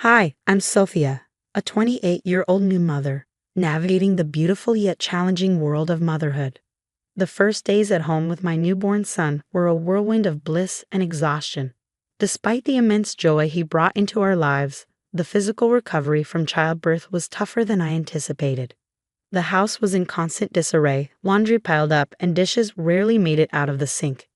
Hi, I'm Sophia, a 28-year-old new mother, navigating the beautiful yet challenging world of motherhood. The first days at home with my newborn son were a whirlwind of bliss and exhaustion. Despite the immense joy he brought into our lives, the physical recovery from childbirth was tougher than I anticipated. The house was in constant disarray, laundry piled up, and dishes rarely made it out of the sink.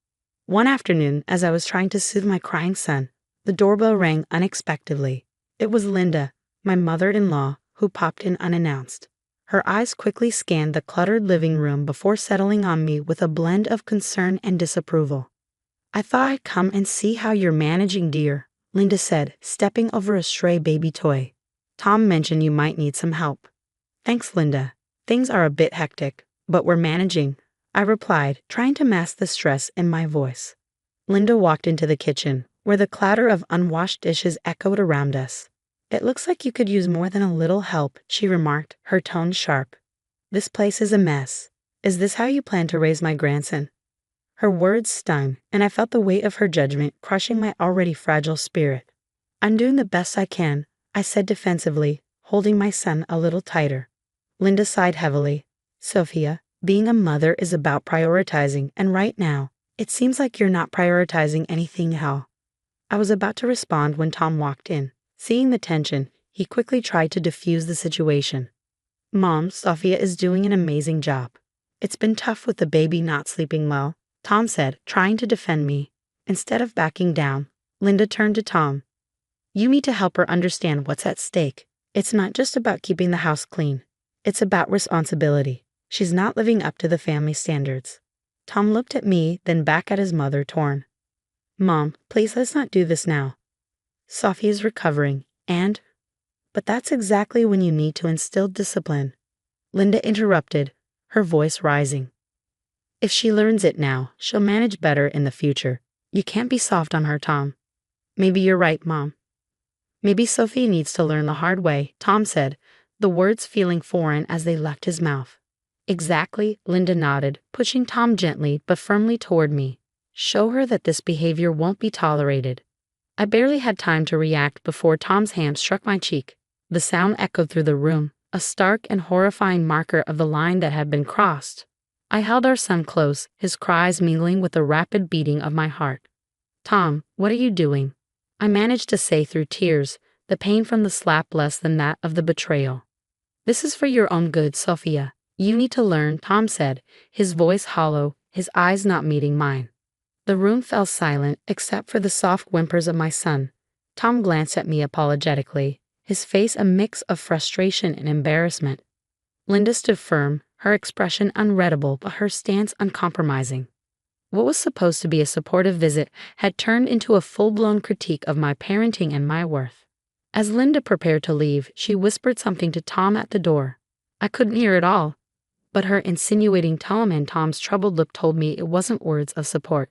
One afternoon, as I was trying to soothe my crying son, the doorbell rang unexpectedly. It was Linda, my mother-in-law, who popped in unannounced. Her eyes quickly scanned the cluttered living room before settling on me with a blend of concern and disapproval. "I thought I'd come and see how you're managing, dear," Linda said, stepping over a stray baby toy. "Tom mentioned you might need some help." "Thanks, Linda. Things are a bit hectic, but we're managing," I replied, trying to mask the stress in my voice. Linda walked into the kitchen, where the clatter of unwashed dishes echoed around us. "It looks like you could use more than a little help," she remarked, her tone sharp. "This place is a mess. Is this how you plan to raise my grandson?" Her words stung, and I felt the weight of her judgment crushing my already fragile spirit. "I'm doing the best I can," I said defensively, holding my son a little tighter. Linda sighed heavily. "Sophia, being a mother is about prioritizing, and right now, it seems like you're not prioritizing anything at all." I was about to respond when Tom walked in. Seeing the tension, he quickly tried to diffuse the situation. "Mom, Sophia is doing an amazing job. It's been tough with the baby not sleeping well," Tom said, trying to defend me. Instead of backing down, Linda turned to Tom. "You need to help her understand what's at stake. It's not just about keeping the house clean. It's about responsibility. She's not living up to the family standards." Tom looked at me, then back at his mother, torn. "Mom, please let's not do this now. Sophie is recovering, but that's exactly when you need to instill discipline." Linda interrupted, her voice rising. "If she learns it now, she'll manage better in the future. You can't be soft on her, Tom." "Maybe you're right, Mom. Maybe Sophie needs to learn the hard way," Tom said, the words feeling foreign as they left his mouth. "Exactly," Linda nodded, pushing Tom gently but firmly toward me. "Show her that this behavior won't be tolerated." I barely had time to react before Tom's hand struck my cheek. The sound echoed through the room, a stark and horrifying marker of the line that had been crossed. I held our son close, his cries mingling with the rapid beating of my heart. "Tom, what are you doing?" I managed to say through tears, the pain from the slap less than that of the betrayal. "This is for your own good, Sophia. You need to learn," Tom said, his voice hollow, his eyes not meeting mine. The room fell silent except for the soft whimpers of my son. Tom glanced at me apologetically, his face a mix of frustration and embarrassment. Linda stood firm, her expression unreadable but her stance uncompromising. What was supposed to be a supportive visit had turned into a full-blown critique of my parenting and my worth. As Linda prepared to leave, she whispered something to Tom at the door. I couldn't hear it all, but her insinuating tone and Tom's troubled look told me it wasn't words of support.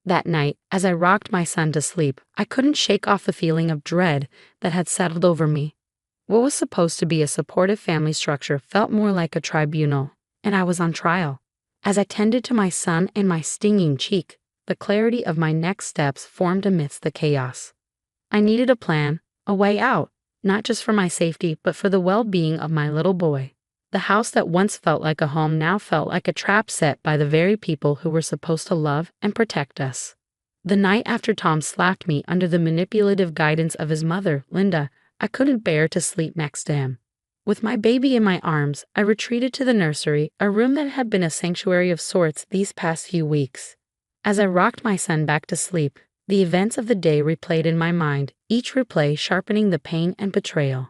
That night, as I rocked my son to sleep, I couldn't shake off the feeling of dread that had settled over me. What was supposed to be a supportive family structure felt more like a tribunal, and I was on trial. As I tended to my son and my stinging cheek, the clarity of my next steps formed amidst the chaos. I needed a plan, a way out, not just for my safety but for the well-being of my little boy. The house that once felt like a home now felt like a trap set by the very people who were supposed to love and protect us. The night after Tom slapped me under the manipulative guidance of his mother, Linda, I couldn't bear to sleep next to him. With my baby in my arms, I retreated to the nursery, a room that had been a sanctuary of sorts these past few weeks. As I rocked my son back to sleep, the events of the day replayed in my mind, each replay sharpening the pain and betrayal.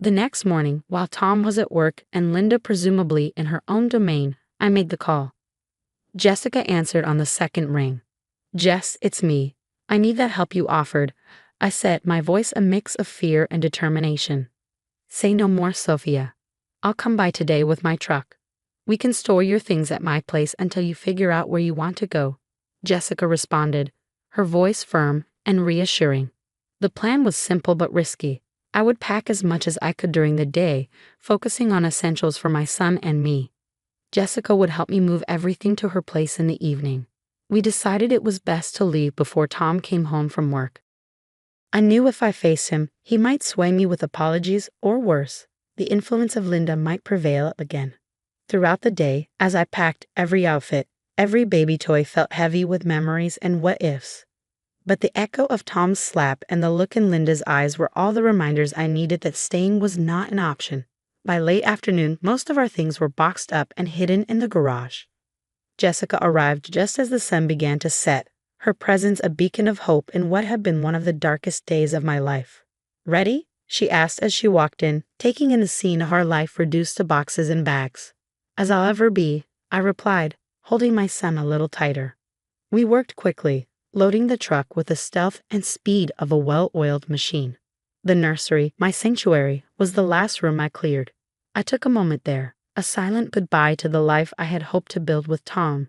The next morning, while Tom was at work and Linda presumably in her own domain, I made the call. Jessica answered on the second ring. "Jess, it's me. I need that help you offered," I said, my voice a mix of fear and determination. "Say no more, Sophia. I'll come by today with my truck. We can store your things at my place until you figure out where you want to go," Jessica responded, her voice firm and reassuring. The plan was simple but risky. I would pack as much as I could during the day, focusing on essentials for my son and me. Jessica would help me move everything to her place in the evening. We decided it was best to leave before Tom came home from work. I knew if I faced him, he might sway me with apologies, or worse, the influence of Linda might prevail again. Throughout the day, as I packed every outfit, every baby toy felt heavy with memories and what-ifs. But the echo of Tom's slap and the look in Linda's eyes were all the reminders I needed that staying was not an option. By late afternoon, most of our things were boxed up and hidden in the garage. Jessica arrived just as the sun began to set, her presence a beacon of hope in what had been one of the darkest days of my life. "Ready?" she asked as she walked in, taking in the scene of our life reduced to boxes and bags. "As I'll ever be," I replied, holding my son a little tighter. We worked quickly, loading the truck with the stealth and speed of a well-oiled machine. The nursery, my sanctuary, was the last room I cleared. I took a moment there, a silent goodbye to the life I had hoped to build with Tom.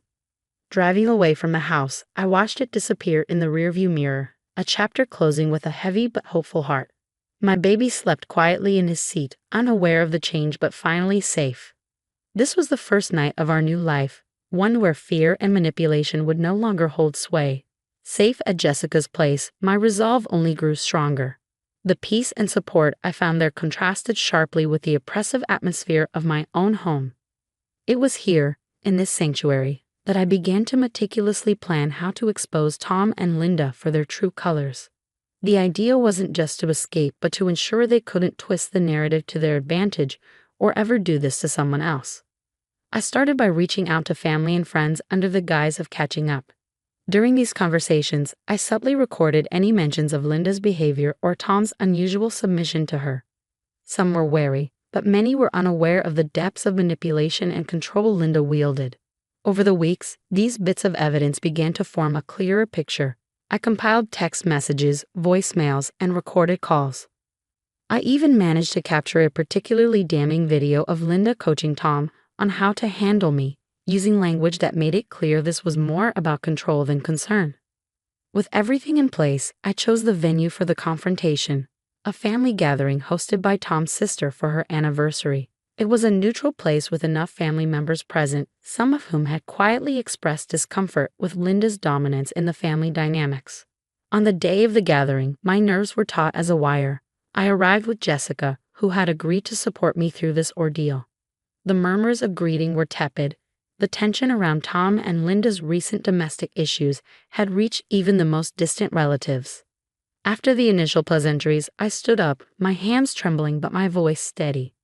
Driving away from the house, I watched it disappear in the rearview mirror, a chapter closing with a heavy but hopeful heart. My baby slept quietly in his seat, unaware of the change but finally safe. This was the first night of our new life, one where fear and manipulation would no longer hold sway. Safe at Jessica's place, my resolve only grew stronger. The peace and support I found there contrasted sharply with the oppressive atmosphere of my own home. It was here, in this sanctuary, that I began to meticulously plan how to expose Tom and Linda for their true colors. The idea wasn't just to escape, but to ensure they couldn't twist the narrative to their advantage or ever do this to someone else. I started by reaching out to family and friends under the guise of catching up. During these conversations, I subtly recorded any mentions of Linda's behavior or Tom's unusual submission to her. Some were wary, but many were unaware of the depths of manipulation and control Linda wielded. Over the weeks, these bits of evidence began to form a clearer picture. I compiled text messages, voicemails, and recorded calls. I even managed to capture a particularly damning video of Linda coaching Tom on how to handle me, using language that made it clear this was more about control than concern. With everything in place, I chose the venue for the confrontation, a family gathering hosted by Tom's sister for her anniversary. It was a neutral place with enough family members present, some of whom had quietly expressed discomfort with Linda's dominance in the family dynamics. On the day of the gathering, my nerves were taut as a wire. I arrived with Jessica, who had agreed to support me through this ordeal. The murmurs of greeting were tepid. The tension around Tom and Linda's recent domestic issues had reached even the most distant relatives. After the initial pleasantries, I stood up, my hands trembling but my voice steady.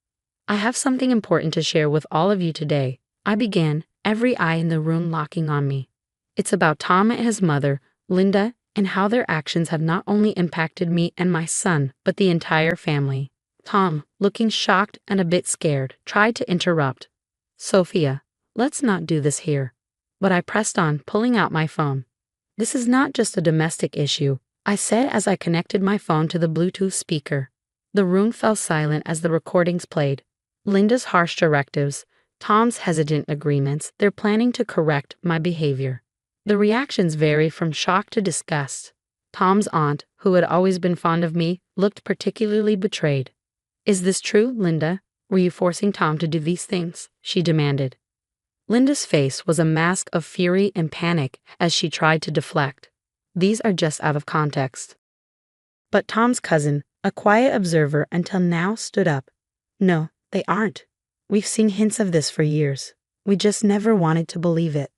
"I have something important to share with all of you today," I began, every eye in the room locking on me. "It's about Tom and his mother, Linda, and how their actions have not only impacted me and my son, but the entire family." Tom, looking shocked and a bit scared, tried to interrupt. "Sophia, let's not do this here." But I pressed on, pulling out my phone. "This is not just a domestic issue," I said as I connected my phone to the Bluetooth speaker. The room fell silent as the recordings played. Linda's harsh directives, Tom's hesitant agreements, their planning to correct my behavior. The reactions varied from shock to disgust. Tom's aunt, who had always been fond of me, looked particularly betrayed. "Is this true, Linda? Were you forcing Tom to do these things?" she demanded. Linda's face was a mask of fury and panic as she tried to deflect. "These are just out of context." But Tom's cousin, a quiet observer until now, stood up. "No, they aren't. We've seen hints of this for years. We just never wanted to believe it."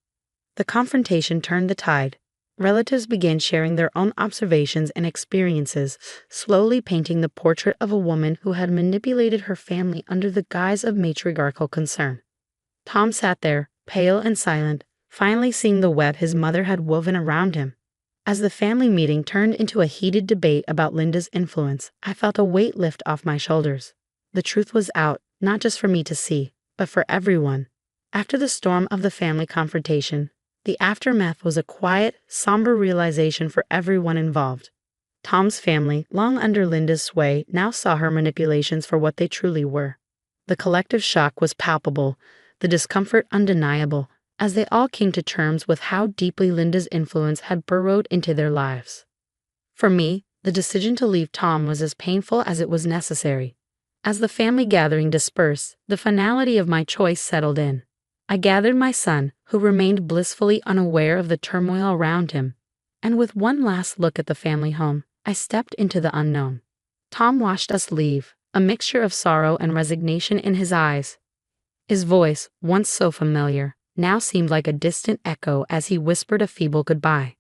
The confrontation turned the tide. Relatives began sharing their own observations and experiences, slowly painting the portrait of a woman who had manipulated her family under the guise of matriarchal concern. Tom sat there, pale and silent, finally seeing the web his mother had woven around him. As the family meeting turned into a heated debate about Linda's influence, I felt a weight lift off my shoulders. The truth was out, not just for me to see, but for everyone. After the storm of the family confrontation, the aftermath was a quiet, somber realization for everyone involved. Tom's family, long under Linda's sway, now saw her manipulations for what they truly were. The collective shock was palpable, the discomfort undeniable, as they all came to terms with how deeply Linda's influence had burrowed into their lives. For me, the decision to leave Tom was as painful as it was necessary. As the family gathering dispersed, the finality of my choice settled in. I gathered my son, who remained blissfully unaware of the turmoil around him, and with one last look at the family home, I stepped into the unknown. Tom watched us leave, a mixture of sorrow and resignation in his eyes. His voice, once so familiar, now seemed like a distant echo as he whispered a feeble goodbye.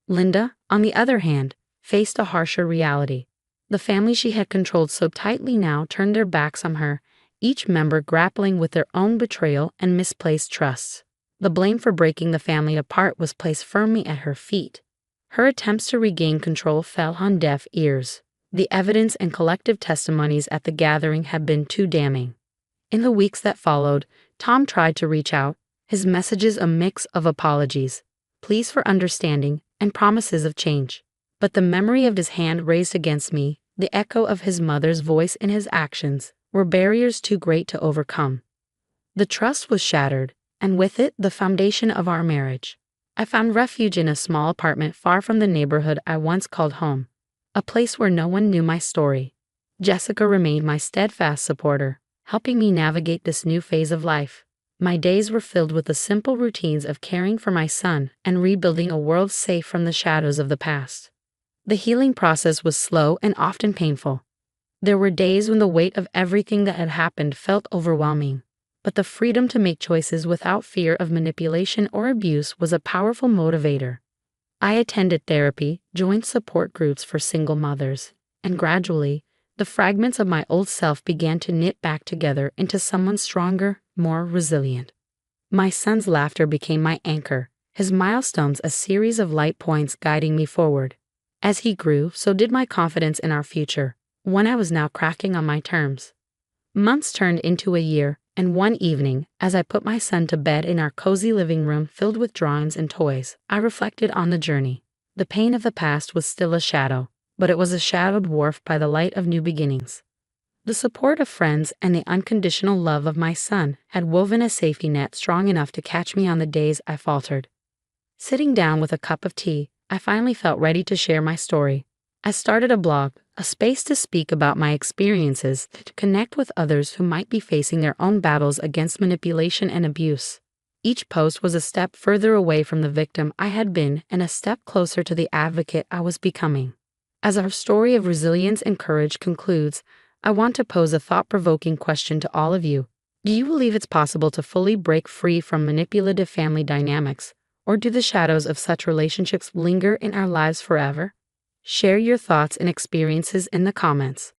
Linda, on the other hand, faced a harsher reality. The family she had controlled so tightly now turned their backs on her, each member grappling with their own betrayal and misplaced trusts. The blame for breaking the family apart was placed firmly at her feet. Her attempts to regain control fell on deaf ears. The evidence and collective testimonies at the gathering had been too damning. In the weeks that followed, Tom tried to reach out, his messages a mix of apologies, pleas for understanding, and promises of change. But the memory of his hand raised against me, the echo of his mother's voice in his actions, were barriers too great to overcome. The trust was shattered, and with it the foundation of our marriage. I found refuge in a small apartment far from the neighborhood I once called home, a place where no one knew my story. Jessica remained my steadfast supporter, helping me navigate this new phase of life. My days were filled with the simple routines of caring for my son and rebuilding a world safe from the shadows of the past. The healing process was slow and often painful. There were days when the weight of everything that had happened felt overwhelming, but the freedom to make choices without fear of manipulation or abuse was a powerful motivator. I attended therapy, joined support groups for single mothers, and gradually, the fragments of my old self began to knit back together into someone stronger, more resilient. My son's laughter became my anchor, his milestones a series of light points guiding me forward. As he grew, so did my confidence in our future, one I was now crafting on my terms. Months turned into a year, and one evening, as I put my son to bed in our cozy living room filled with drawings and toys, I reflected on the journey. The pain of the past was still a shadow, but it was a shadow dwarfed by the light of new beginnings. The support of friends and the unconditional love of my son had woven a safety net strong enough to catch me on the days I faltered. Sitting down with a cup of tea, I finally felt ready to share my story. I started a blog, a space to speak about my experiences, to connect with others who might be facing their own battles against manipulation and abuse. Each post was a step further away from the victim I had been and a step closer to the advocate I was becoming. As our story of resilience and courage concludes, I want to pose a thought-provoking question to all of you. Do you believe it's possible to fully break free from manipulative family dynamics, or do the shadows of such relationships linger in our lives forever? Share your thoughts and experiences in the comments.